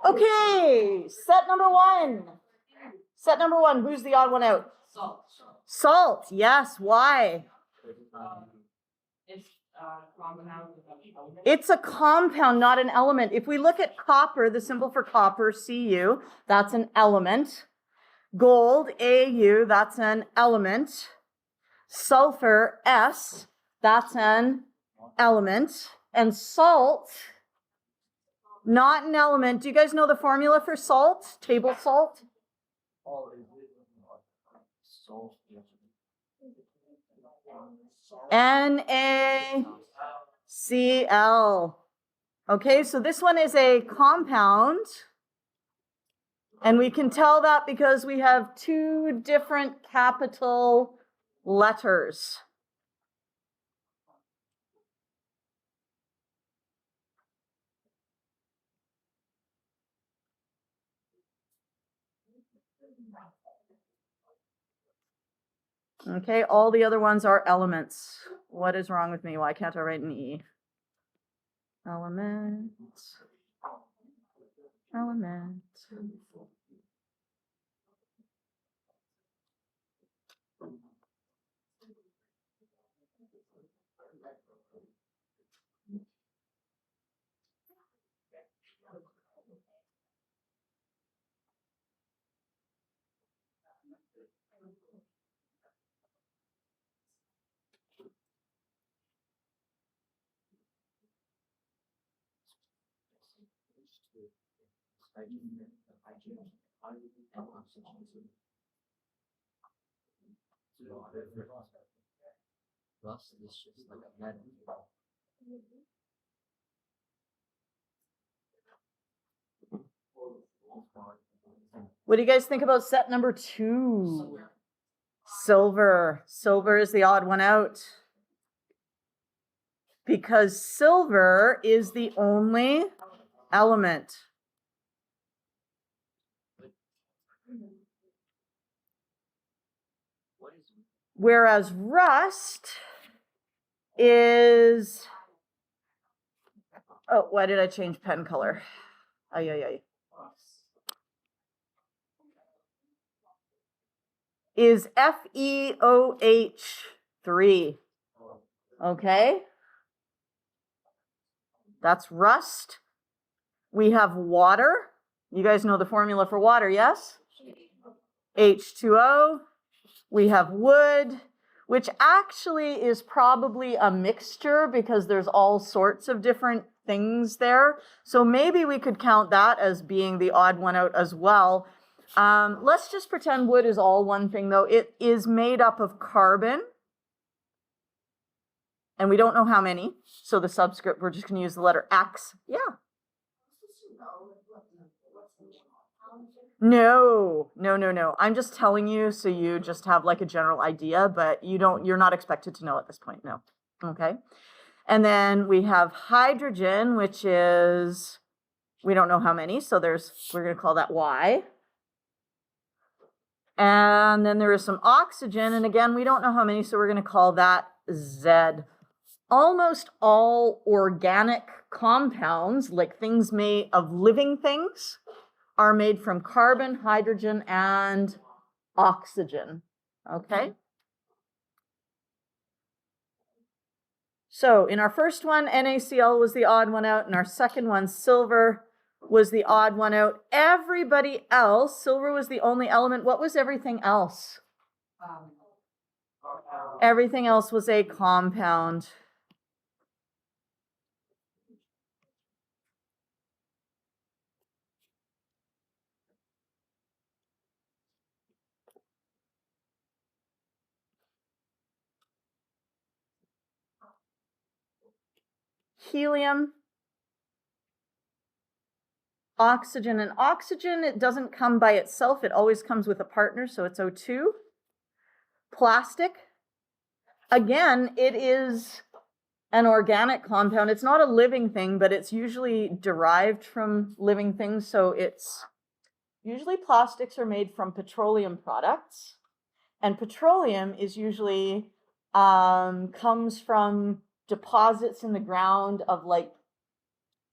Okay, set number one. Set number one, who's the odd one out? Salt. Salt, yes, why? It's a compound, not an element. If we look at copper, the symbol for copper, Cu, that's an element. Gold, Au, that's an element. Sulfur, S, that's an element. And salt, not an element. Do you guys know the formula for salt? Table salt? NaCl. Okay, so this one is a compound. And we can tell that because we have two different capital letters. Okay, all the other ones are elements. What is wrong with me? Why can't I write an E? Element. Element. What do you guys think about set number two? Silver. Silver is the odd one out. Because silver is the only element. Whereas rust is, oh, why did I change pen color? Ay, ay, ay. Is FeOH3. Okay? That's rust. We have water. You guys know the formula for water, yes? H2O. We have wood, which actually is probably a mixture because there's all sorts of different things there. So maybe we could count that as being the odd one out as well. Let's just pretend wood is all one thing, though. It is made up of carbon. And we don't know how many. So the subscript, we're just going to use the letter X. Yeah. No. I'm just telling you so you just have like a general idea, but you're not expected to know at this point. No. Okay. And then we have hydrogen, which is, we don't know how many. So we're going to call that Y. And then there is some oxygen. And again, we don't know how many. So we're going to call that Z. Almost all organic compounds, like things made of living things, are made from carbon, hydrogen, and oxygen. Okay? So in our first one, NaCl was the odd one out. In our second one, silver was the odd one out. Everybody else, silver was the only element. What was everything else? Everything else was a compound. Helium, oxygen, and oxygen, it doesn't come by itself. It always comes with a partner, so it's O2. Plastic, again, it is an organic compound. It's not a living thing, but it's usually derived from living things, so it's Usually plastics are made from petroleum products, and petroleum is usually comes from deposits in the ground of like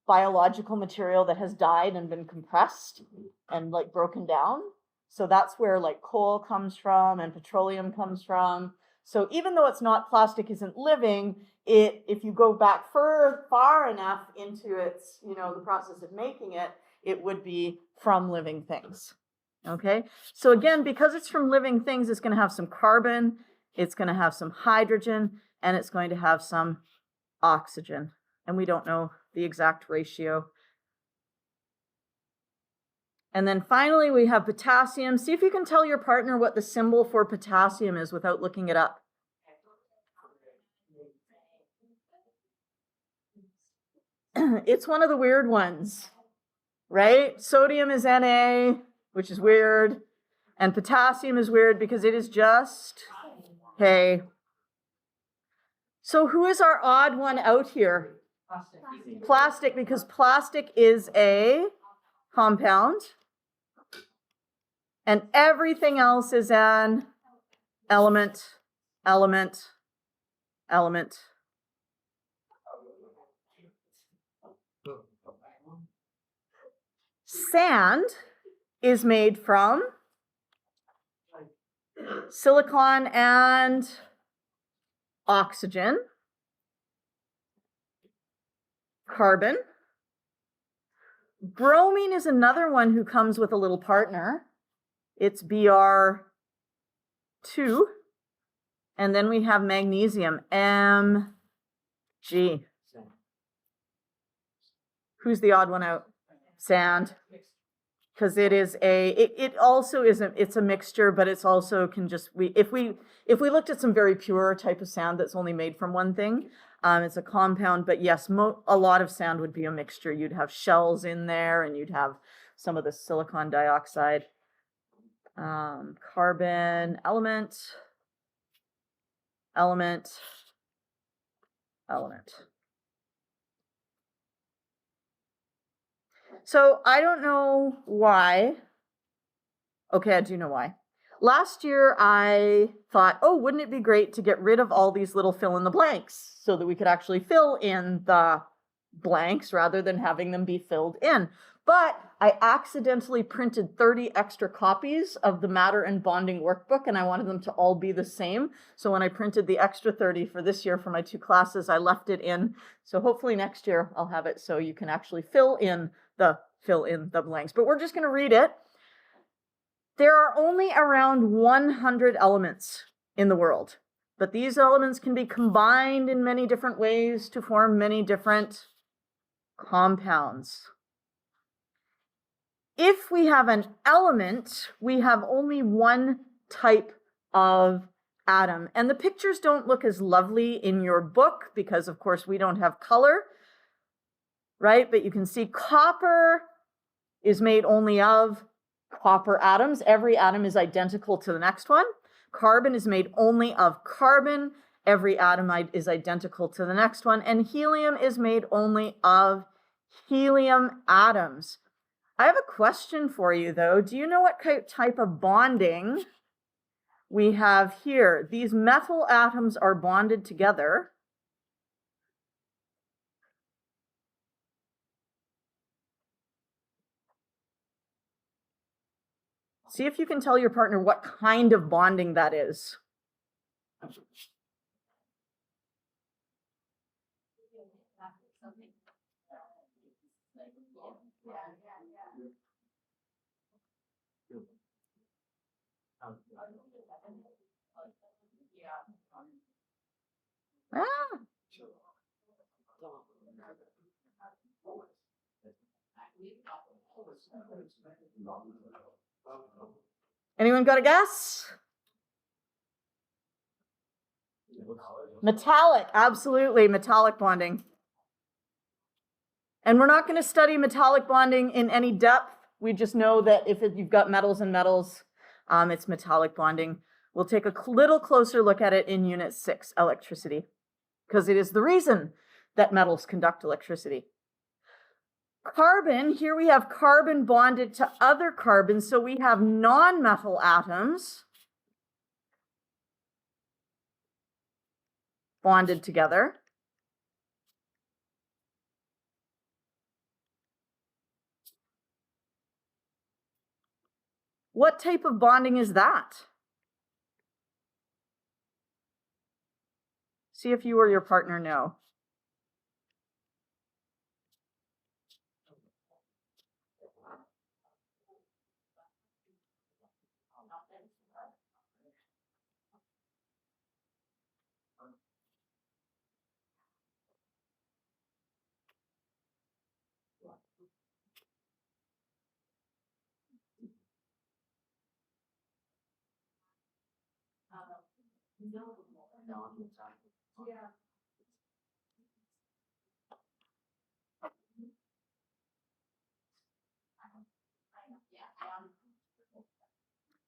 biological material that has died and been compressed and like broken down. So that's where like coal comes from and petroleum comes from. So even though it's not, plastic isn't living, if you go back far enough into its, the process of making it, it would be from living things. Okay, so again, because it's from living things, it's going to have some carbon, it's going to have some hydrogen, and it's going to have some oxygen. And we don't know the exact ratio. And then finally, we have potassium. See if you can tell your partner what the symbol for potassium is without looking it up. It's one of the weird ones, right? Sodium is Na, which is weird. And potassium is weird because it is just K. So who is our odd one out here? Plastic, because plastic is a compound. And everything else is an element, element, element. Sand is made from silicon and oxygen, carbon. Bromine is another one who comes with a little partner. It's Br2. And then we have magnesium, Mg. Who's the odd one out? Sand. Because it is it also isn't, it's a mixture, but it's also can just, if we looked at some very pure type of sand that's only made from one thing, it's a compound, but yes, a lot of sand would be a mixture. You'd have shells in there and you'd have some of the silicon dioxide. Carbon, element, element, element. So I don't know why. Okay, I do know why. Last year I thought, oh, wouldn't it be great to get rid of all these little fill in the blanks so that we could actually fill in the blanks rather than having them be filled in. But I accidentally printed 30 extra copies of the Matter and Bonding workbook, and I wanted them to all be the same. So when I printed the extra 30 for this year for my 2 classes, I left it in. So hopefully next year I'll have it so you can actually fill in the blanks. But we're just going to read it. There are only around 100 elements in the world, but these elements can be combined in many different ways to form many different compounds. If we have an element, we have only one type of atom. And the pictures don't look as lovely in your book because, of course, we don't have color, right? But you can see copper is made only of copper atoms. Every atom is identical to the next one. Carbon is made only of carbon. Every atom is identical to the next one. And helium is made only of helium atoms. I have a question for you, though. Do you know what type of bonding we have here? These metal atoms are bonded together. See if you can tell your partner what kind of bonding that is. Ah. Anyone got a guess? Metallic, absolutely, metallic bonding. And we're not going to study metallic bonding in any depth. We just know that if you've got metals and metals, it's metallic bonding. We'll take a little closer look at it in Unit 6, electricity, because it is the reason that metals conduct electricity. Carbon, here we have carbon bonded to other carbons, so we have non-metal atoms bonded together. What type of bonding is that? See if you or your partner know.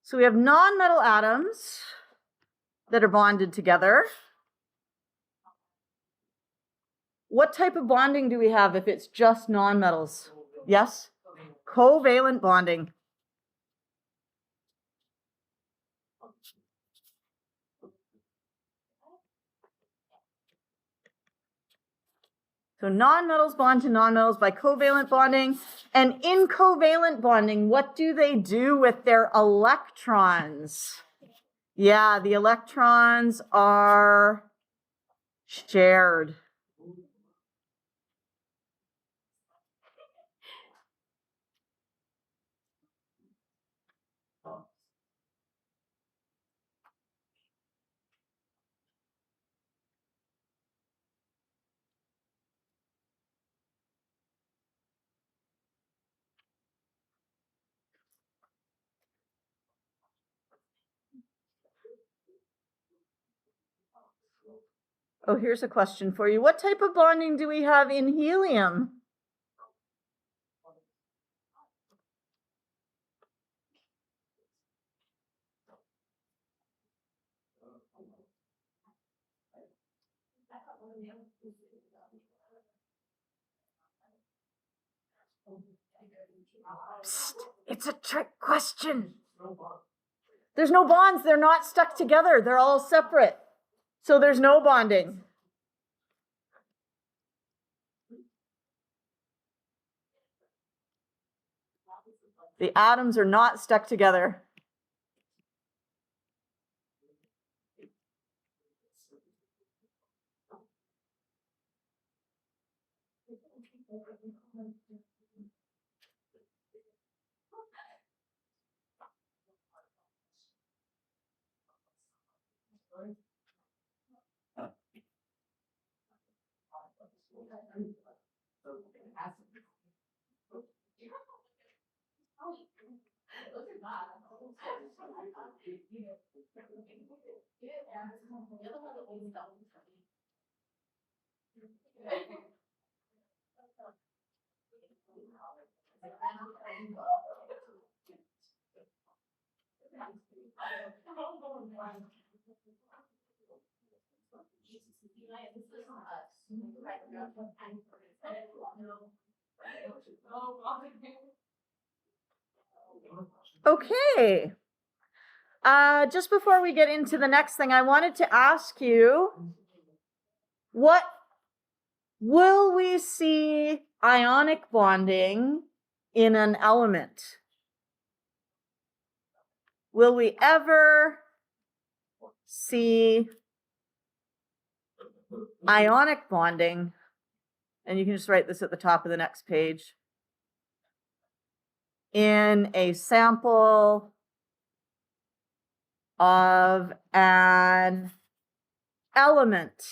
So we have non-metal atoms that are bonded together. What type of bonding do we have if it's just non-metals? Yes? Covalent bonding. So non-metals bond to non-metals by covalent bonding. And in covalent bonding, what do they do with their electrons? Yeah, the electrons are shared. Oh, here's a question for you. What type of bonding do we have in helium? Psst, it's a trick question. There's no bonds. They're not stuck together. They're all separate. So there's no bonding. The atoms are not stuck together. Okay. Just before we get into the next thing, I wanted to ask you, what will we see ionic bonding in an element? Will we ever see ionic bonding? And you can just write this at the top of the next page. In a sample of an element.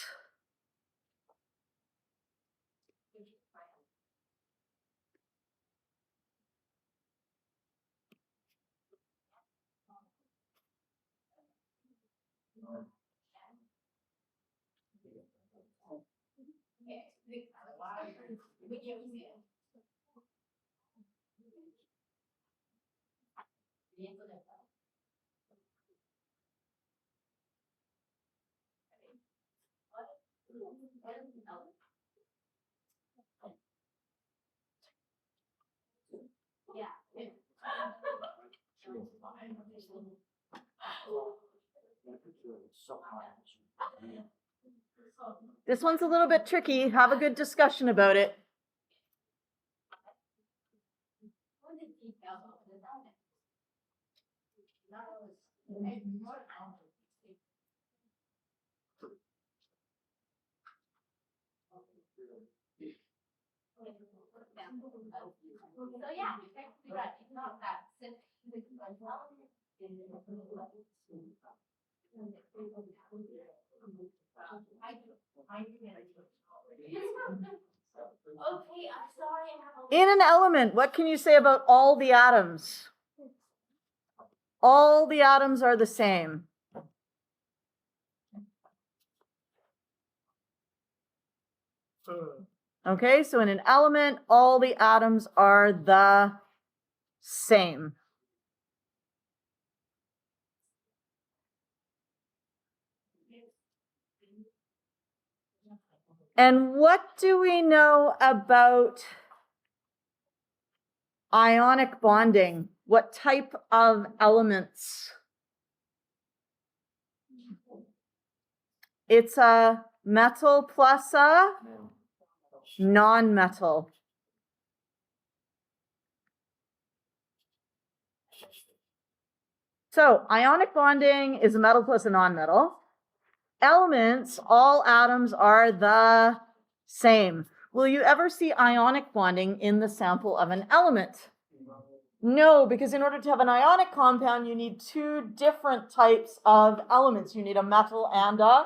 This one's a little bit tricky. Have a good discussion about it. In an element, what can you say about all the atoms? All the atoms are the same. Okay, so in an element, all the atoms are the same. And what do we know about ionic bonding? What type of elements? It's a metal plus a non-metal. So ionic bonding is a metal plus a non-metal. Elements, all atoms are the same. Will you ever see ionic bonding in the sample of an element? No, because in order to have an ionic compound, you need two different types of elements. You need a metal and a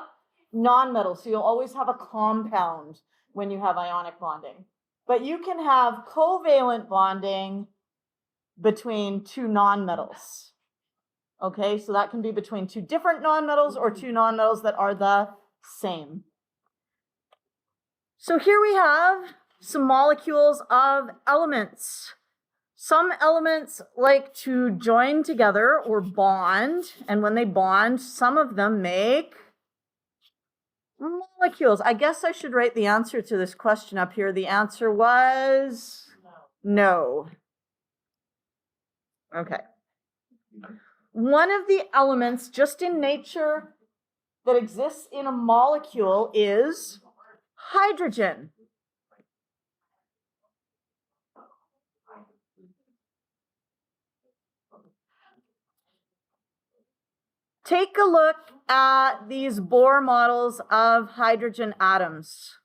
non-metal. So you'll always have a compound when you have ionic bonding. But you can have covalent bonding between two nonmetals. Okay, so that can be between two different nonmetals or two nonmetals that are the same. So here we have some molecules of elements. Some elements like to join together or bond, and when they bond, some of them make molecules. I guess I should write the answer to this question up here. The answer was no. Okay. One of the elements just in nature that exists in a molecule is hydrogen. Take a look at these Bohr models of hydrogen atoms.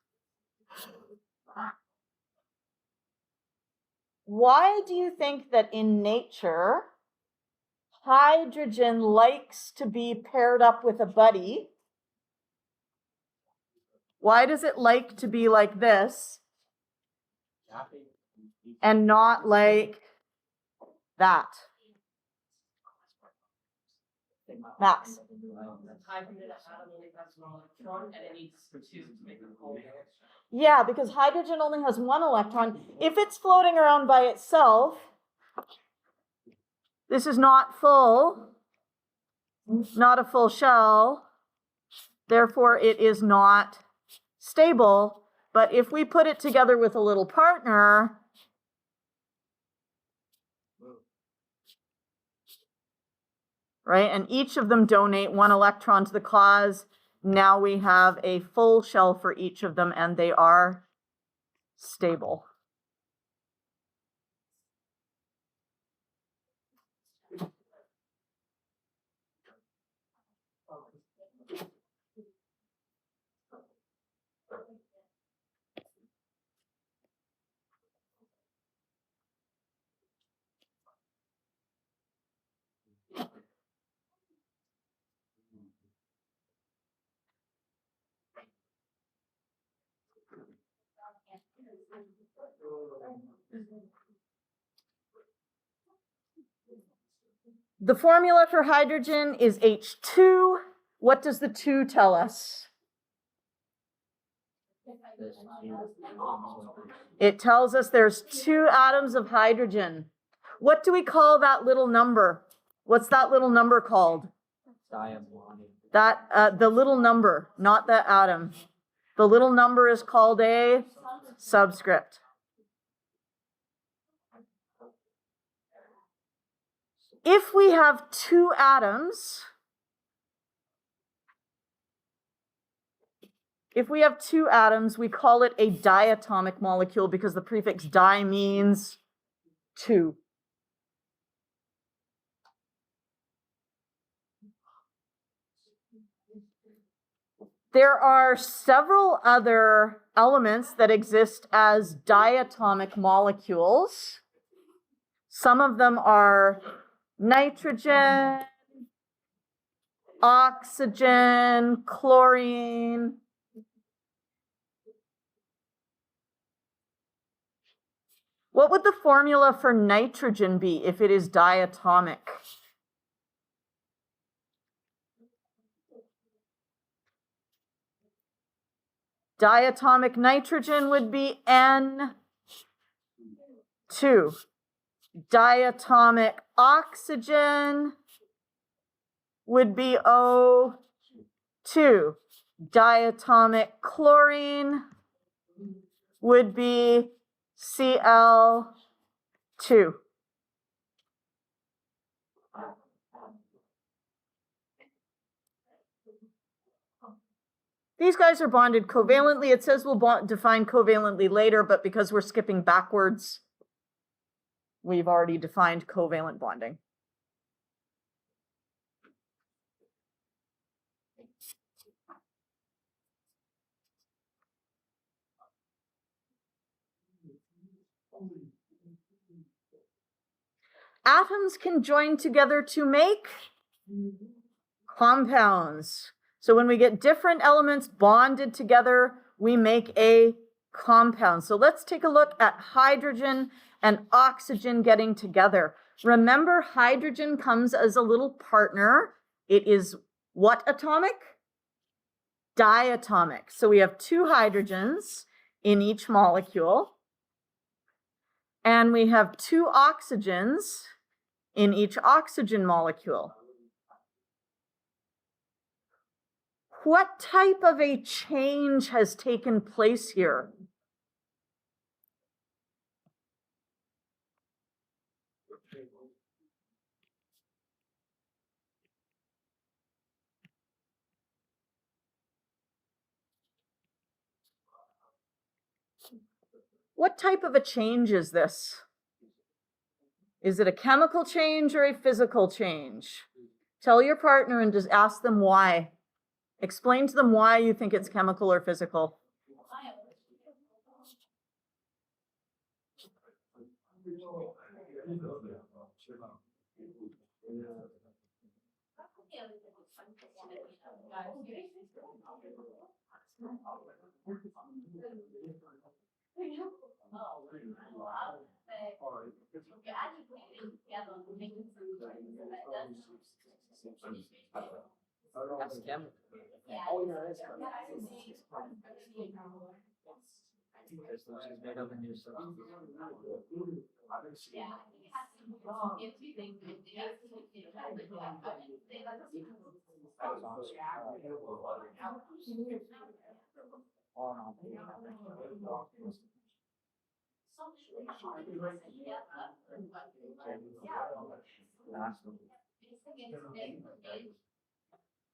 Why do you think that in nature, hydrogen likes to be paired up with a buddy? Why does it like to be like this and not like that? Max. Yeah, because hydrogen only has one electron. If it's floating around by itself, this is not full, not a full shell. Therefore, it is not stable. But if we put it together with a little partner, right, and each of them donate one electron to the cause, now we have a full shell for each of them, and they are stable. The formula for hydrogen is H2. What does the 2 tell us? It tells us there's 2 atoms of hydrogen. What do we call that little number? What's that little number called? That the little number, not the atom. The little number is called a subscript. If we have two atoms, we call it a diatomic molecule because the prefix di means two. There are several other elements that exist as diatomic molecules. Some of them are nitrogen, oxygen, chlorine. What would the formula for nitrogen be if it is diatomic? Diatomic nitrogen would be N2. Diatomic oxygen would be O2. Diatomic chlorine would be Cl2. These guys are bonded covalently. It says we'll define covalently later, but because we're skipping backwards, we've already defined covalent bonding. Atoms can join together to make compounds. So when we get different elements bonded together, we make a compound. So let's take a look at hydrogen and oxygen getting together. Remember, hydrogen comes as a little partner. It is what atomic? Diatomic. So we have two hydrogens in each molecule. And we have two oxygens in each oxygen molecule. What type of a change has taken place here? What type of a change is this? Is it a chemical change or a physical change? Tell your partner and just ask them why. Explain to them why you think it's chemical or physical.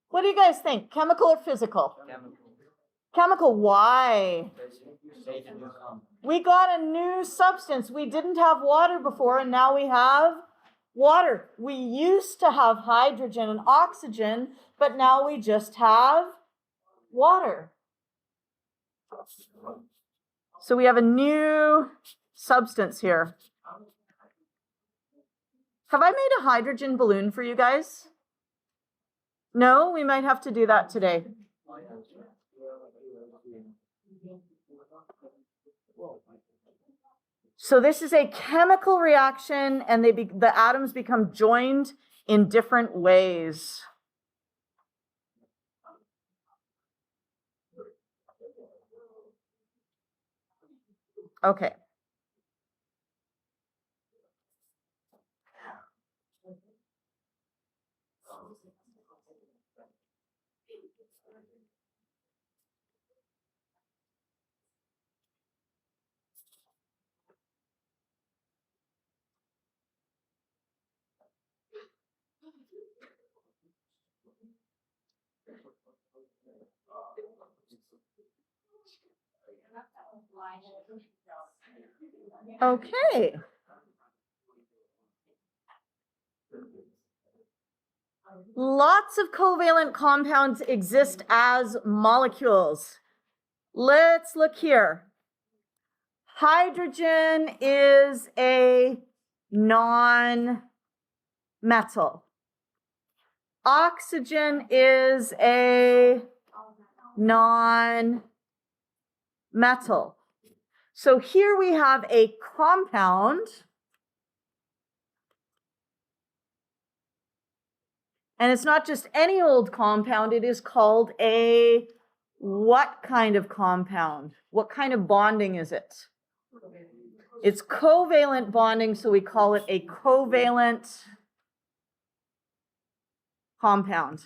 What do you guys think? Chemical or physical? Chemical. Why? We got a new substance. We didn't have water before, and now we have water. We used to have hydrogen and oxygen, but now we just have water. So we have a new substance here. Have I made a hydrogen balloon for you guys? No, we might have to do that today. So this is a chemical reaction, and the atoms become joined in different ways. Okay. Okay. Lots of covalent compounds exist as molecules. Let's look here. Hydrogen is a non-metal. Oxygen is a non-metal. So here we have a compound. And it's not just any old compound, it is called a what kind of compound? What kind of bonding is it? It's covalent bonding, so we call it a covalent compound.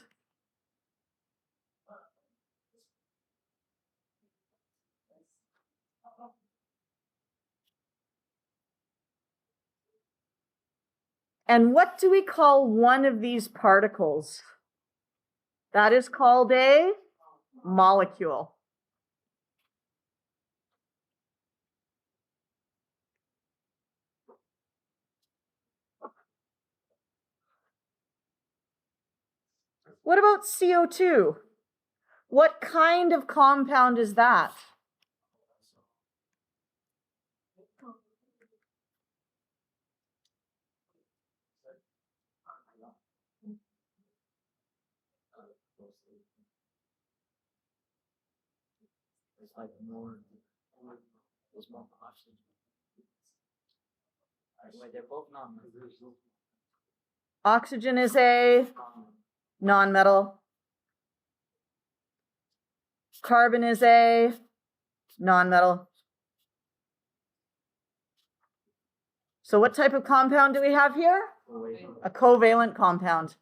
And what do we call one of these particles? That is called a molecule. What about CO2? What kind of compound is that? Oxygen is a non-metal. Carbon is a non-metal. So what type of compound do we have here? A covalent compound.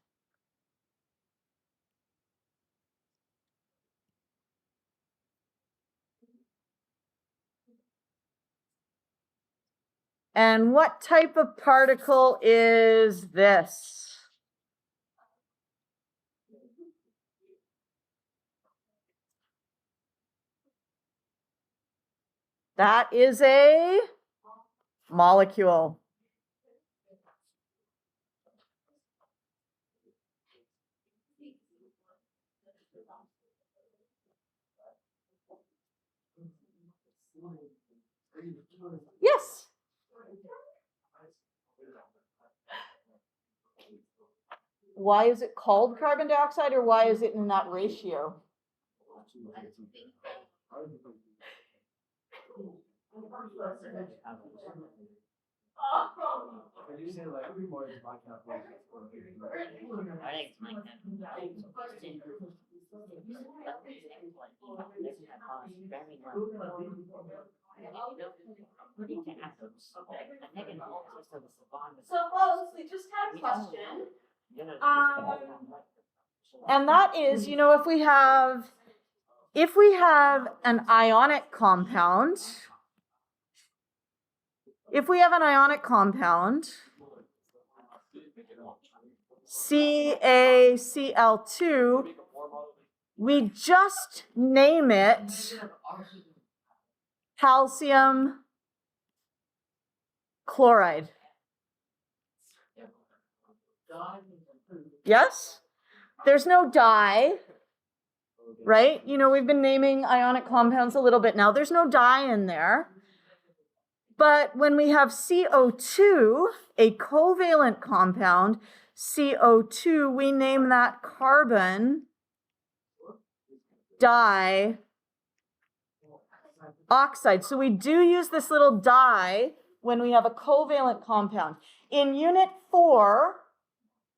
And what type of particle is this? That is a molecule. Yes. Why is it called carbon dioxide, or why is it in that ratio? So folks, we just had a question. And that is, you know, if we have an ionic compound, CaCl2, we just name it calcium chloride. Yes? There's no dye, right? You know, we've been naming ionic compounds a little bit now. There's no dye in there. But when we have CO2, a covalent compound, CO2, we name that carbon dioxide. So we do use this little dye when we have a covalent compound. In Unit 4,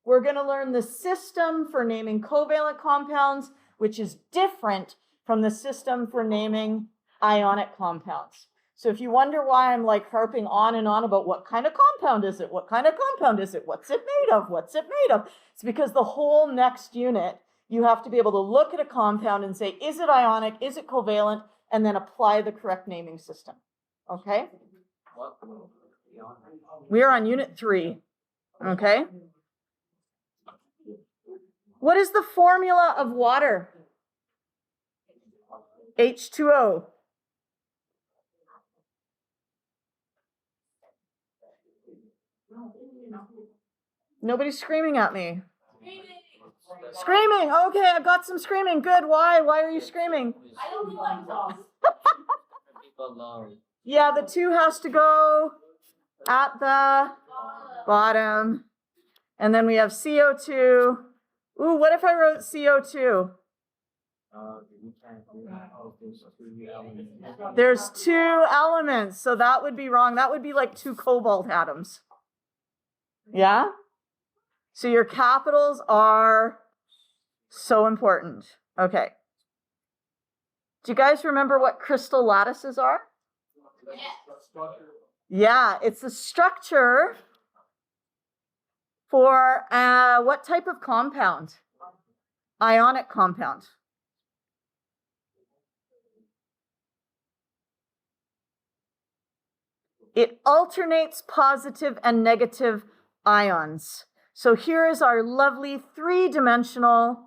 we're going to learn the system for naming covalent compounds, which is different from the system for naming ionic compounds. So if you wonder why I'm like harping on and on about what kind of compound is it, what kind of compound is it, what's it made of, what's it made of, it's because the whole next unit, you have to be able to look at a compound and say, is it ionic, is it covalent, and then apply the correct naming system. Okay? We are on Unit 3. Okay? What is the formula of water? H2O. Nobody's screaming at me. Screaming. Okay, I've got some screaming. Good. Why? Why are you screaming? I don't know. Yeah, the 2 has to go at the bottom. And then we have CO2. Ooh, what if I wrote CO2? There's 2 elements, so that would be wrong. That would be like 2 cobalt atoms. Yeah? So your capitals are so important. Okay. Do you guys remember what crystal lattices are? Yeah, it's the structure for what type of compound? Ionic compound. It alternates positive and negative ions. So here is our lovely 3-dimensional,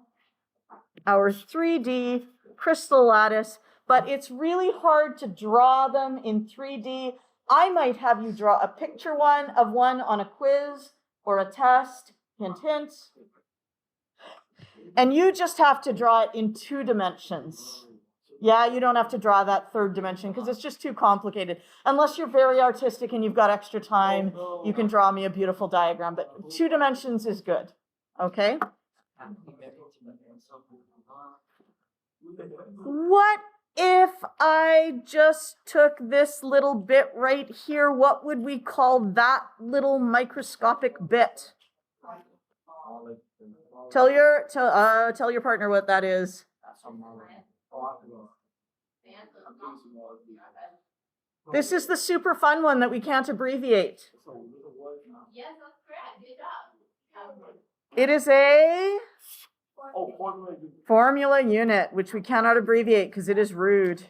our 3D crystal lattice, but it's really hard to draw them in 3D. I might have you draw a picture of one on a quiz or a test, hint, hint. And you just have to draw it in 2 dimensions. Yeah, you don't have to draw that 3rd dimension because it's just too complicated. Unless you're very artistic and you've got extra time, you can draw me a beautiful diagram, but 2 dimensions is good, okay? What if I just took this little bit right here? What would we call that little microscopic bit? Tell your partner what that is. This is the super fun one that we can't abbreviate. Yes, that's correct. Good job. It is a formula unit, which we cannot abbreviate because it is rude.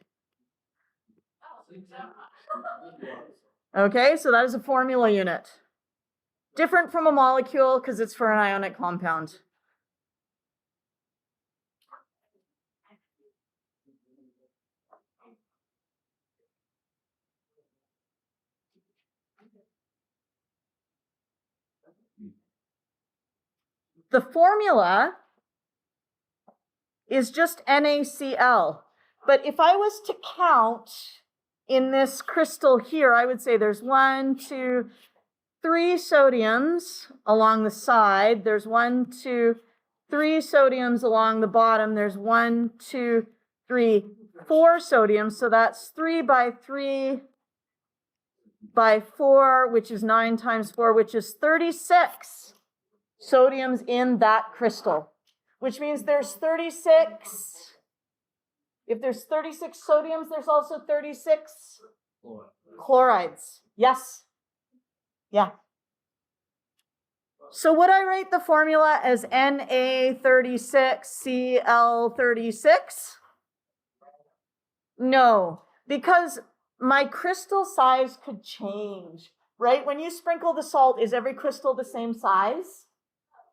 Okay, so that is a formula unit. Different from a molecule because it's for an ionic compound. The formula is just NaCl. But if I was to count in this crystal here, I would say there's 1, 2, 3 sodiums along the side. There's 1, 2, 3 sodiums along the bottom. There's 1, 2, 3, 4 sodiums. So that's 3 by 3 by 4, which is 9 times 4, which is 36 sodiums in that crystal, which means there's 36. If there's 36 sodiums, there's also 36 chlorides. Yes? Yeah. So would I write the formula as Na36Cl36? No, because my crystal size could change, right? When you sprinkle the salt, is every crystal the same size?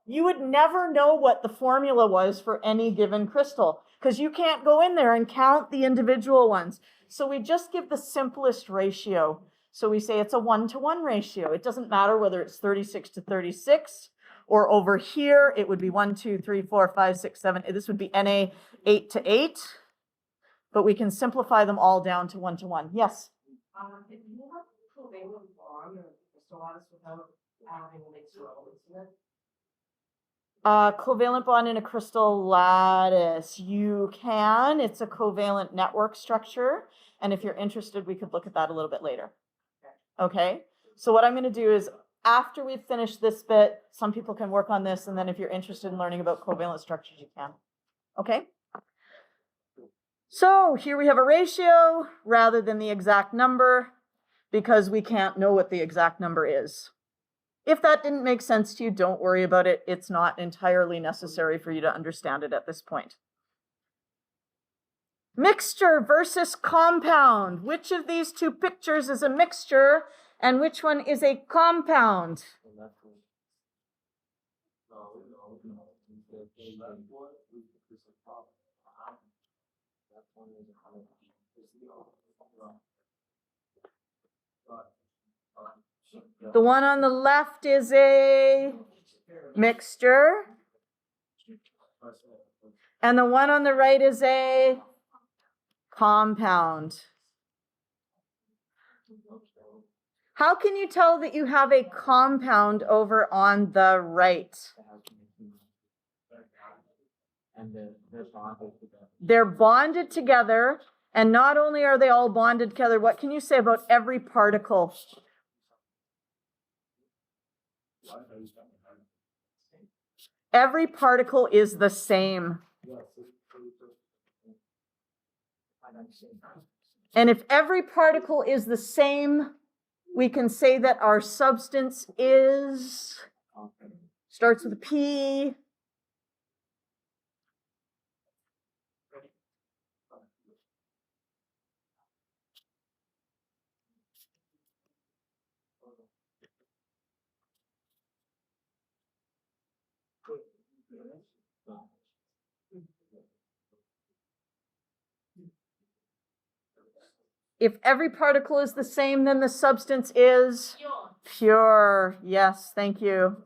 You would never know what the formula was for any given crystal because you can't go in there and count the individual ones. So we just give the simplest ratio. So we say it's a 1-to-1 ratio. It doesn't matter whether it's 36 to 36 or over here, it would be 1, 2, 3, 4, 5, 6, 7. This would be Na 8 to 8, but we can simplify them all down to 1-to-1. Yes? If you have a covalent bond or crystal lattice without adding mixed elements in it, covalent bond in a crystal lattice. You can. It's a covalent network structure. And if you're interested, we could look at that a little bit later. Okay? So what I'm going to do is after we've finished this bit, some people can work on this. And then if you're interested in learning about covalent structures, you can. Okay? So here we have a ratio rather than the exact number because we can't know what the exact number is. If that didn't make sense to you, don't worry about it. It's not entirely necessary for you to understand it at this point. Mixture versus compound. Which of these 2 pictures is a mixture and which one is a compound? The one on the left is a Mixture. And the one on the right is a compound. How can you tell that you have a compound over on the right? They're bonded together, and not only are they all bonded together, what can you say about every particle? Every particle is the same. And if every particle is the same, we can say that our substance is, starts with a P. If every particle is the same, then the substance is pure. Yes, thank you.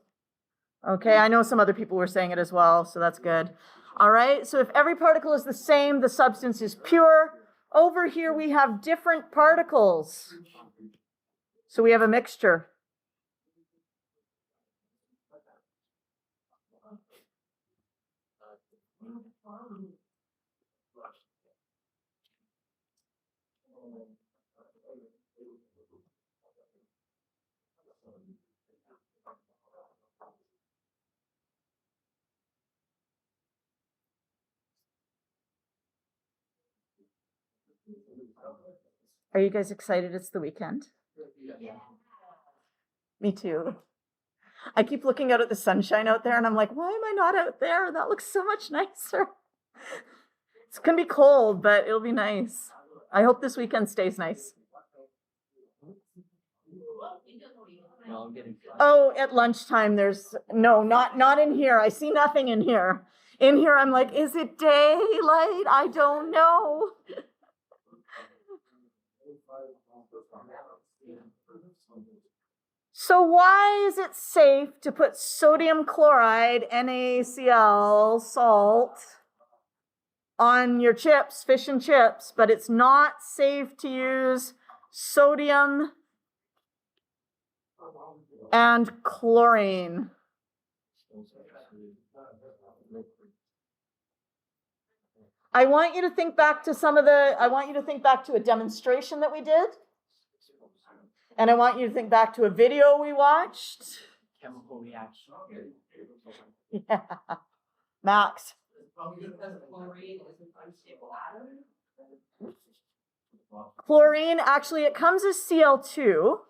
Okay, I know some other people were saying it as well, so that's good. All right, so if every particle is the same, the substance is pure. Over here we have different particles. So we have a mixture. Are you guys excited it's the weekend? Yeah. Me too. I keep looking out at the sunshine out there and I'm like, why am I not out there? That looks so much nicer. It's gonna be cold, but it'll be nice. I hope this weekend stays nice. Oh, at lunchtime there's, no, not in here. I see nothing in here. In here I'm like, is it daylight? I don't know. So why is it safe to put sodium chloride, NaCl, salt, on your chips, fish and chips, but it's not safe to use sodium and chlorine? I want you to think back to a demonstration that we did. And I want you to think back to a video we watched. Chemical reaction. Yeah. Max. Chlorine, actually, it comes as Cl2.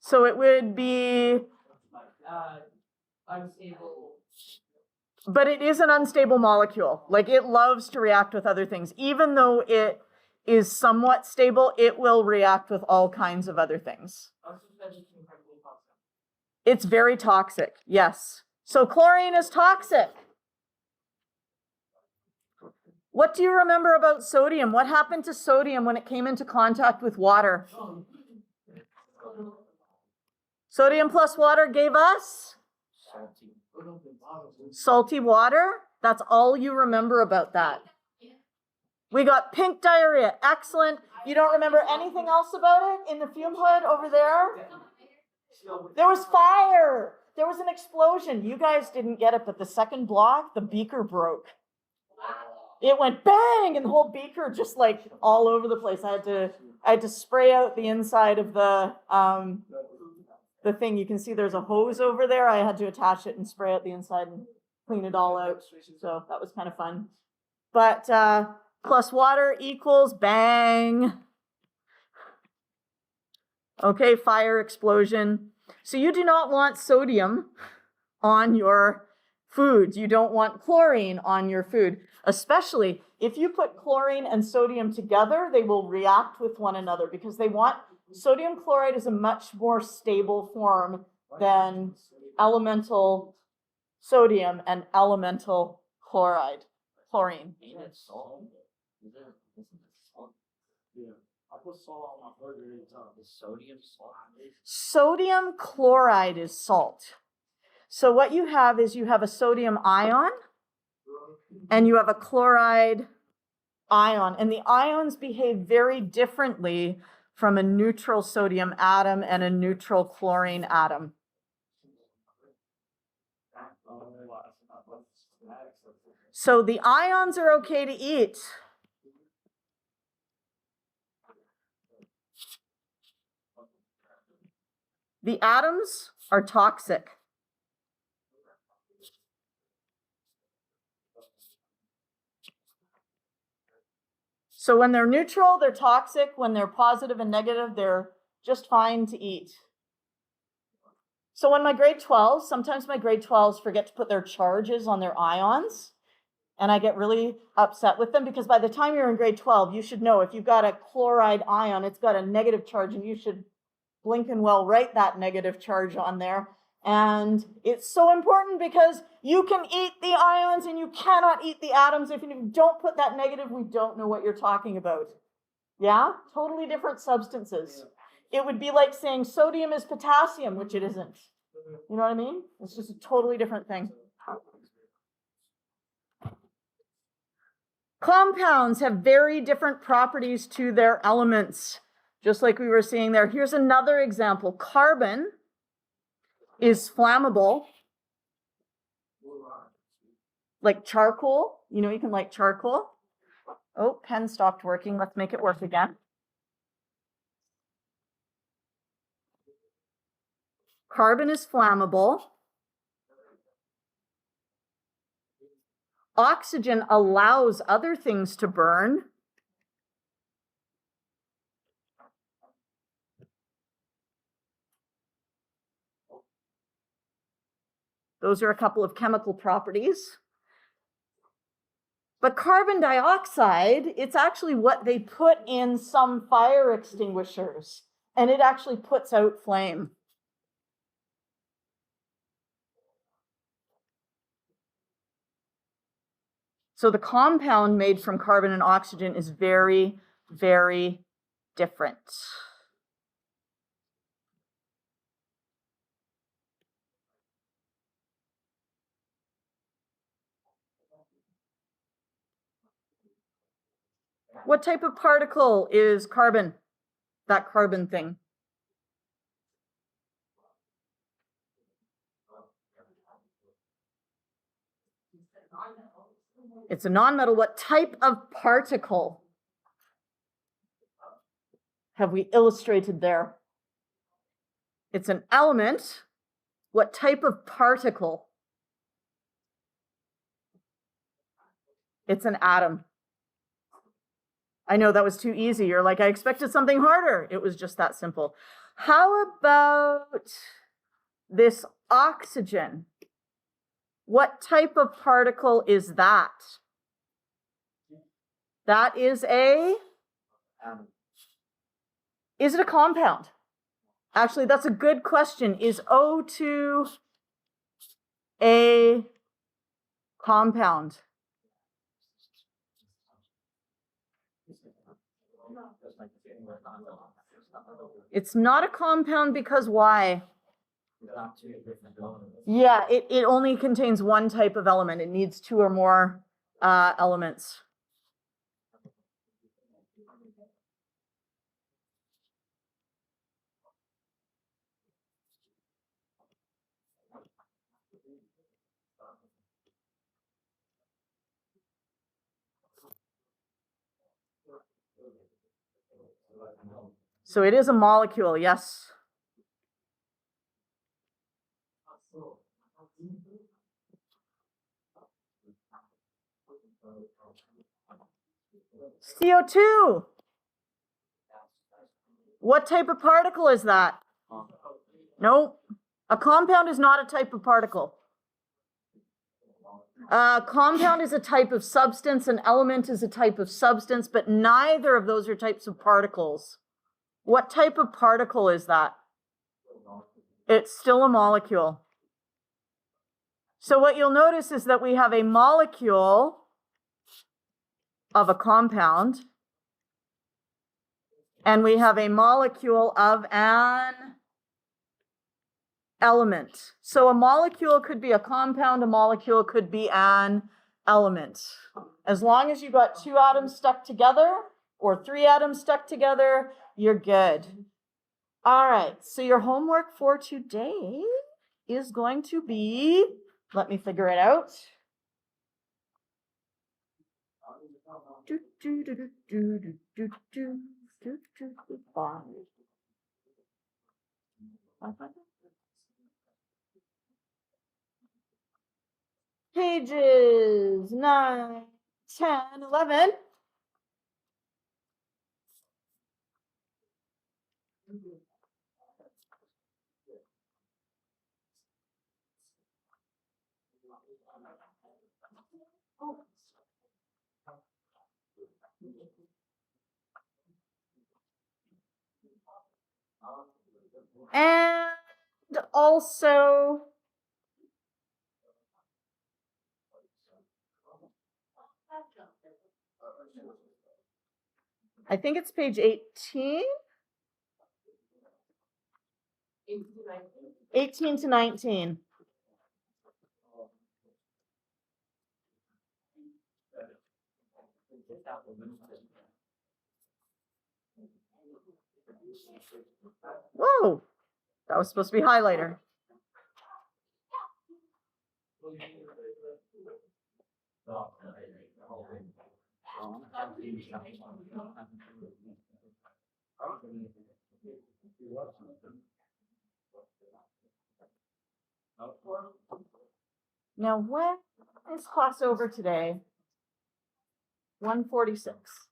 So it would be... Unstable. But it is an unstable molecule. Like, it loves to react with other things. Even though it is somewhat stable, it will react with all kinds of other things. It's very toxic, yes. So chlorine is toxic. What do you remember about sodium? What happened to sodium when it came into contact with water? Sodium plus water gave us? Salty water. That's all you remember about that. We got pink diarrhea. Excellent. You don't remember anything else about it in the fume hood over there? There was fire. There was an explosion. You guys didn't get it, but the second block, the beaker broke. It went bang, and the whole beaker just like all over the place. I had to spray out the inside of the thing. You can see there's a hose over there. I had to attach it and spray out the inside and clean it all out. So that was kind of fun. But plus water equals bang. Okay, fire, explosion. So you do not want sodium on your food. You don't want chlorine on your food. Especially if you put chlorine and sodium together, they will react with one another because sodium chloride is a much more stable form than elemental sodium and elemental chlorine. Sodium salt. Sodium chloride is salt. So what you have is you have a sodium ion and you have a chloride ion, and the ions behave very differently from a neutral sodium atom and a neutral chlorine atom. So the ions are okay to eat. The atoms are toxic. So when they're neutral, they're toxic. When they're positive and negative, they're just fine to eat. So in my grade 12s, sometimes my grade 12s forget to put their charges on their ions. And I get really upset with them because by the time you're in grade 12, you should know if you've got a chloride ion, it's got a negative charge, and you should blink and well write that negative charge on there. And it's so important because you can eat the ions and you cannot eat the atoms. If you don't put that negative, we don't know what you're talking about. Yeah? Totally different substances. It would be like saying sodium is potassium, which it isn't. You know what I mean? It's just a totally different thing. Compounds have very different properties to their elements, just like we were seeing there. Here's another example. Carbon is flammable, like charcoal. You know, you can light charcoal. Oh, pen stopped working. Let's make it work again. Carbon is flammable. Oxygen allows other things to burn. Those are a couple of chemical properties. But carbon dioxide, it's actually what they put in some fire extinguishers, and it actually puts out flame. So the compound made from carbon and oxygen is very, very different. What type of particle is carbon? That carbon thing. It's a nonmetal. What type of particle have we illustrated there? It's an element. What type of particle? It's an atom. I know that was too easy. You're like, I expected something harder. It was just that simple. How about this oxygen? What type of particle is that? That is a... Is it a compound? Actually, that's a good question. Is O2 a compound? It's not a compound because why? Yeah, it only contains one type of element. It needs two or more elements. So it is a molecule, yes. CO2. What type of particle is that? No, a compound is not a type of particle. A compound is a type of substance, an element is a type of substance, but neither of those are types of particles. What type of particle is that? It's still a molecule. So what you'll notice is that we have a molecule of a compound, and we have a molecule of an element. So a molecule could be a compound, a molecule could be an element. As long as you got 2 atoms stuck together or 3 atoms stuck together, you're good. All right, so your homework for today is going to be, let me figure it out. Do, do, do, do, do, do, do, do, do, do, five. Pages 9, 10, 11. And also, I think it's page 18. 18 to 19. Whoa, that was supposed to be highlighter. Now, when is class over today? 1:46.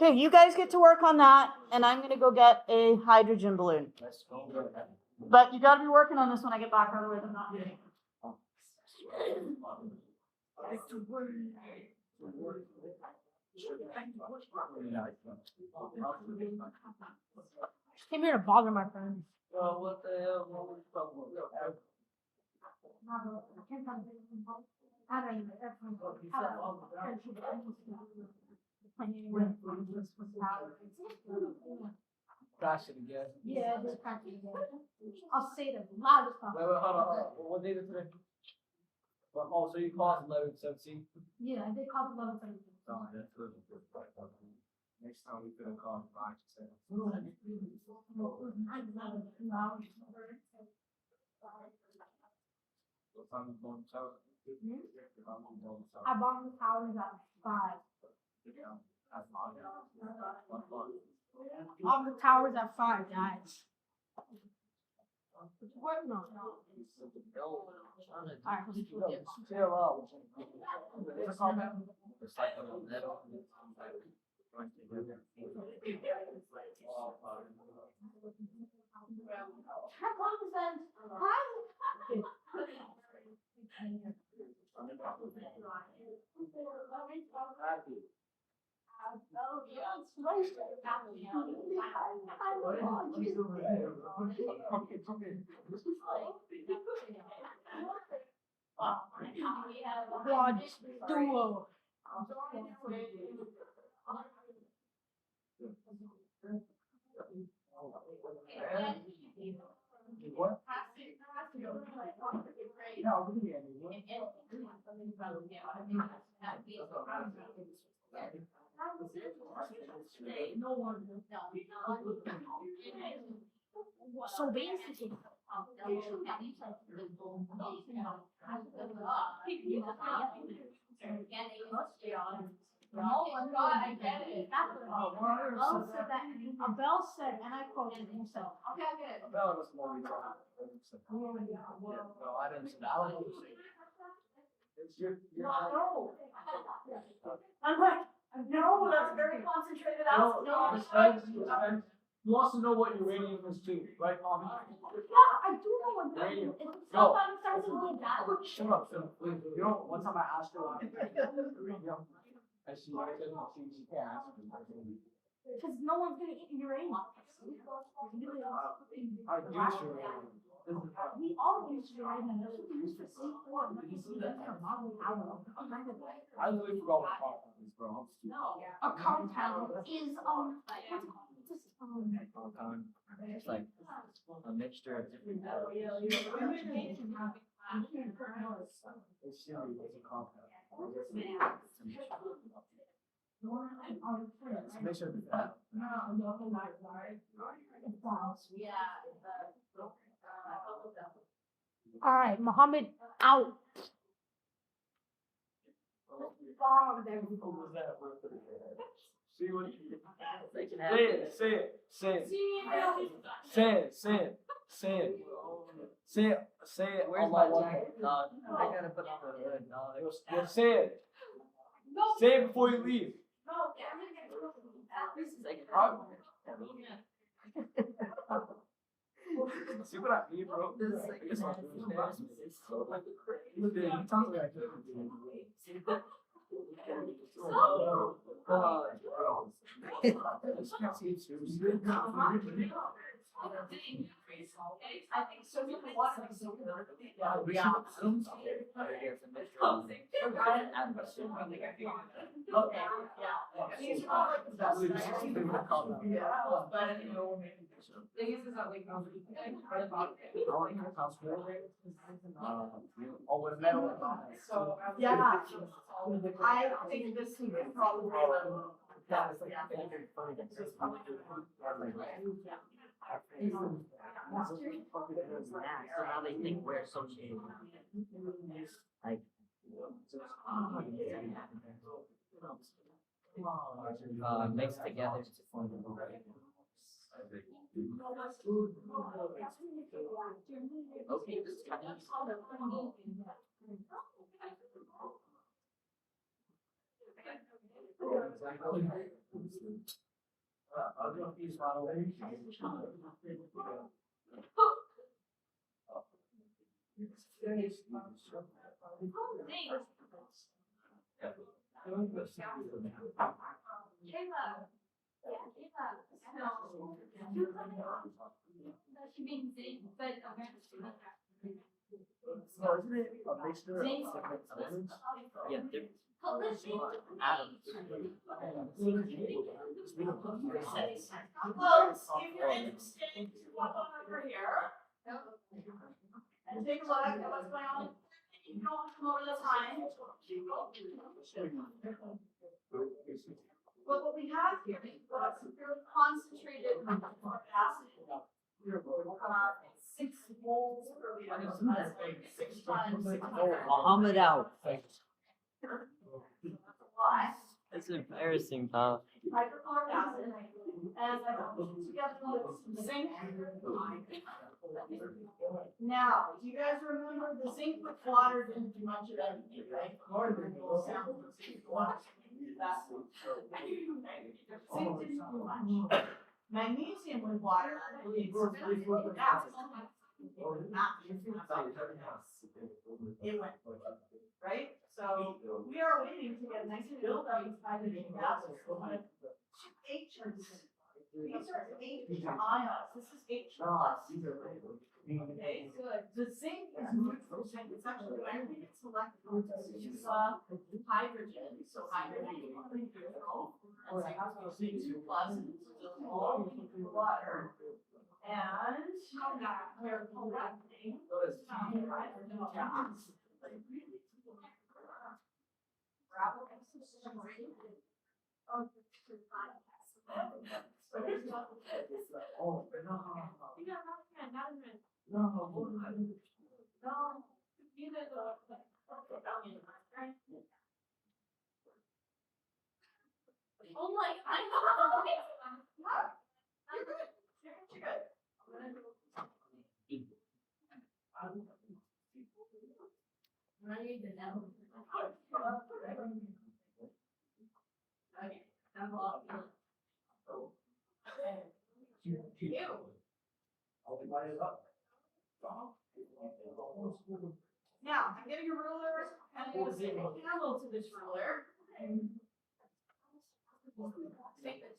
Okay, you guys get to work on that, and I'm gonna go get a hydrogen balloon. But you gotta be working on this when I get back, otherwise I'm not doing it. Came here to bother my friends. Well, what the hell? What were you talking about? Crash it again. Yeah, just cracked it again. I'll say it as loud as Wait, possible. hold on. What date is today? Well, oh, so you called 11:17? Yeah, I did call the level 30. Oh, that's good. Next time we could have called 5 to 7. What time is going to tell? I bought the towers at 5. That's fine. What fun. All the towers at 5, guys. What? No. Alright, let's do it. Chill out. What's it called, man? It's like a little. Quad duo. What? So basically, I get it. Bell said that. Bell said, and I quoted himself. Bella was more retarded. No, I didn't say that. I don't know what you're saying. It's your. I'm like, no, that's very concentrated out. No, respect. You also know what uranium is too, right, Tommy? Yeah, I do know what that is. Go. Sometimes it starts to go bad. Shut up, Phil. You know, one time I asked her, and she can't ask me. Because no one's gonna eat uranium. I use uranium. We all use uranium. That's what we use for C4. Not just for modeling power. I literally forgot what compound is, bro. I'm stupid. A compound is compound. It's like a mixture of different atoms. It's a compound. It's a mixture of different atoms. All right, Muhammad out. See what you say it. Say it. Where's on my one jacket, more. dog? I gotta put on the hood, dog. Yeah, say it. Say it before you leave. Huh? See what I mean, bro? This is I guess I'll do this. embarrassment is so like Look at it, you talk like that. I just can't see it seriously. I think so. We can watch like so. Yeah. There's a mixture of different atoms. Okay, yeah. These are all like the best. Yeah, but you know, thing is that like. Oh, with metal. So. Yeah. I think this is probably. So now they think we're associated. Like, mixed together to form the okay, this is kind of So isn't it a mixture of different elements? yeah, they're Atoms. Well, if you're interested, you walk on over here and take a look at what's going on. You don't come over the time. But what we have here is very concentrated acid. 6 moles per liter. So that's like 6 times 6 Muhammad out. Why? It's embarrassing, pal. Hydrochloric acid, and I put it together with some zinc. Now, do you guys remember the zinc with water didn't do much of anything, right? Sample of zinc with water. Zinc didn't do much. Magnesium with water leads to gas. It went, right? So we are waiting to get a nice buildup of hydrogen gases. H's. These are H ions. This is H plus. Okay, good. The zinc is neutral zinc. It's actually when it's electrons, it's hydrogen. So hydrogen is neutral. And zinc is 2 plus. And it's all water. And we're collecting hydrogen gas. Oh my, I You're good. Ready to know. Okay, I'm off. Now, I'm getting a ruler and I'm going to stick a handle to this ruler. Take this.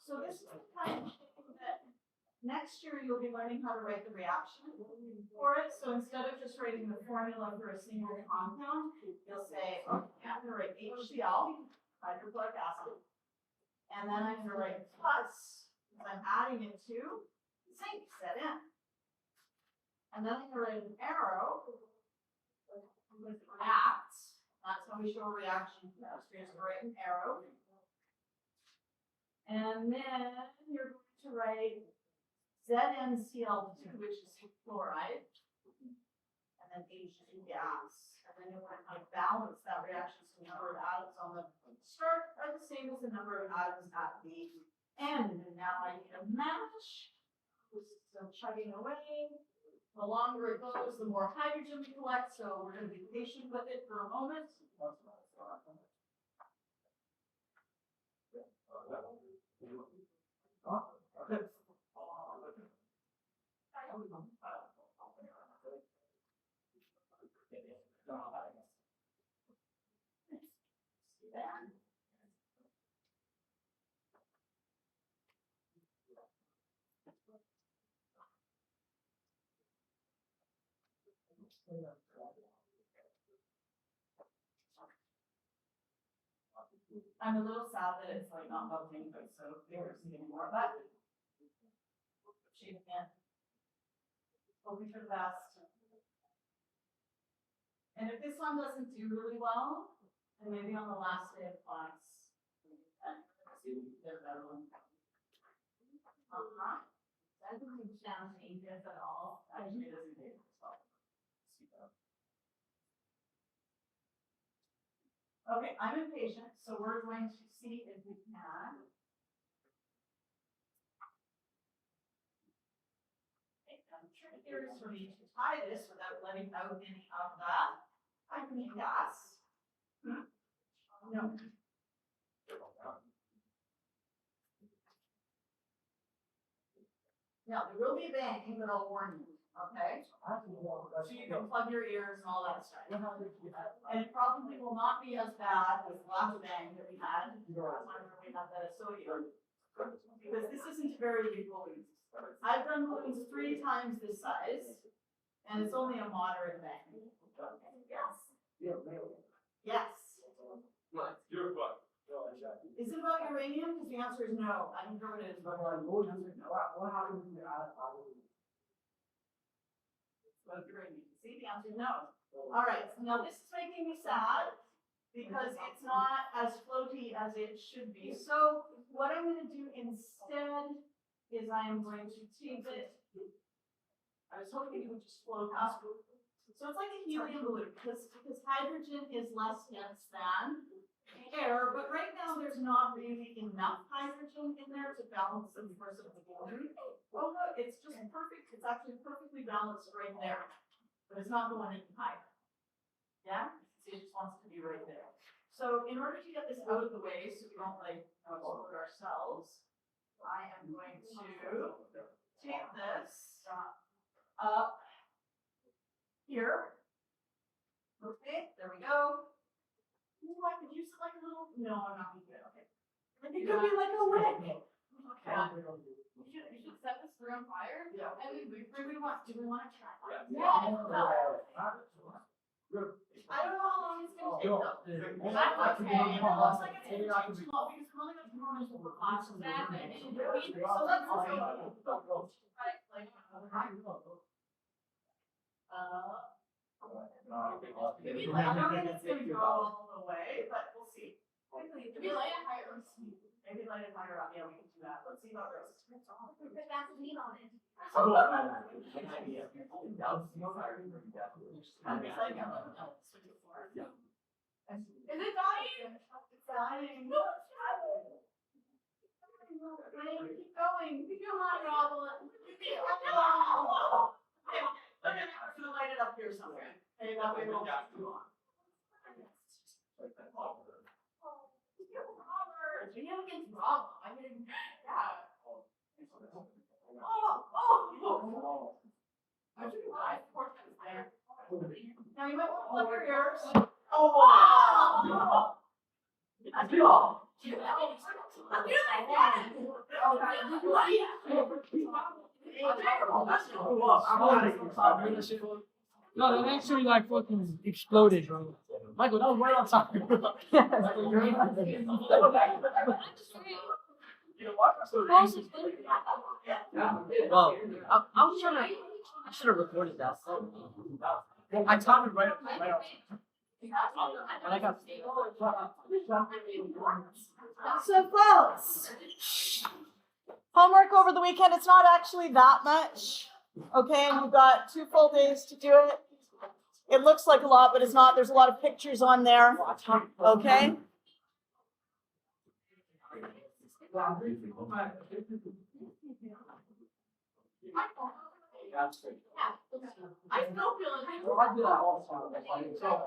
So this is the kind of thing that next year you'll be learning how to write the reaction for it. So instead of just writing the formula for a single compound, you'll say, okay, I'm gonna write HCl, hydrochloric acid. And then I'm gonna write plus, because I'm adding it to zinc, Zn. And then I'm gonna write an arrow with reacts. That's how we show a reaction in chemistry, is to write an arrow. And then you're going to write ZnCl2, which is chloride, and then H2 gas. And then you're going to kind of balance that reaction so the number of atoms on the start are the same as the number of atoms at the end. And now I need a mash. This is still chugging away. The longer it goes, the more hydrogen we collect, so we're going to be patient with it for a moment. I'm a little sad that it's like not melting, but so there's anymore, but shaping it. Hoping for the best. And if this one doesn't do really well, then maybe on the last day of class, we can see if we can get a better one. That doesn't sound dangerous at all. Actually, it isn't dangerous at all. Okay, I'm impatient, so we're going to see if we can. Okay, now the trick here is for me to tie this without letting out any of that hydrogen gas. No. Now, there will be a bang, but I'll warn you, okay? So you can plug your ears and all that stuff. And it probably will not be as bad as the last bang that we had. Last time we had the sodium. Because this isn't very big balloons. I've done balloons 3 times this size, and it's only a moderate bang. Yes. Yes. Is it about uranium? Because the answer is no. I don't know what it is. But the answer is no. What happens when you add hydrogen? About uranium. See, the answer is no. All right. So now this is making me sad because it's not as floaty as it should be. So what I'm going to do instead is I am going to take it. I was hoping it would just float up. So it's like a helium balloon because hydrogen is less dense than air, but right now there's not really enough hydrogen in there to balance the force of the balloon. Oh look, it's just perfect. It's actually perfectly balanced right there, but it's not going any higher. Yeah, see, it just wants to be right there. So in order to get this out of the way, so we don't like explode ourselves, I am going to take this up here. Okay, there we go. Ooh, I could use it like a little. No, I'm not gonna do it. Okay. It could be like a wick. Okay. You should set this through on fire. Yeah. And do we want to try? Yeah. I don't know how long it's gonna take though. That's okay. It looks like it's gonna take too long because we're only gonna do this for class. So let's right, like maybe like, I don't think it's gonna go all the way, but we'll see. Maybe light it higher. Maybe light it higher up. Yeah, we can do that. Let's see how it goes. Put gasoline on it. Is it dying? It's dying. No, it's dying. Keep going. Come on, Robin. Okay, I'm gonna light it up here somewhere. Okay, that way it won't take too long. Robert, you have against Rob. I mean, yeah. Oh. I should lie. Poor thing's there. Now you might want to plug your ears. I do all. You know, I do like that. No, that actually like fucking exploded, bro. Michael, that was right on top. Well, I was trying to. I should have recorded that. I timed it right on. And I got. So folks, homework over the weekend, it's not actually that much. Okay, and you've got 2 full days to do it. It looks like a lot, but it's not. There's a lot of pictures on there. Okay? I still feel like. I do that all the time.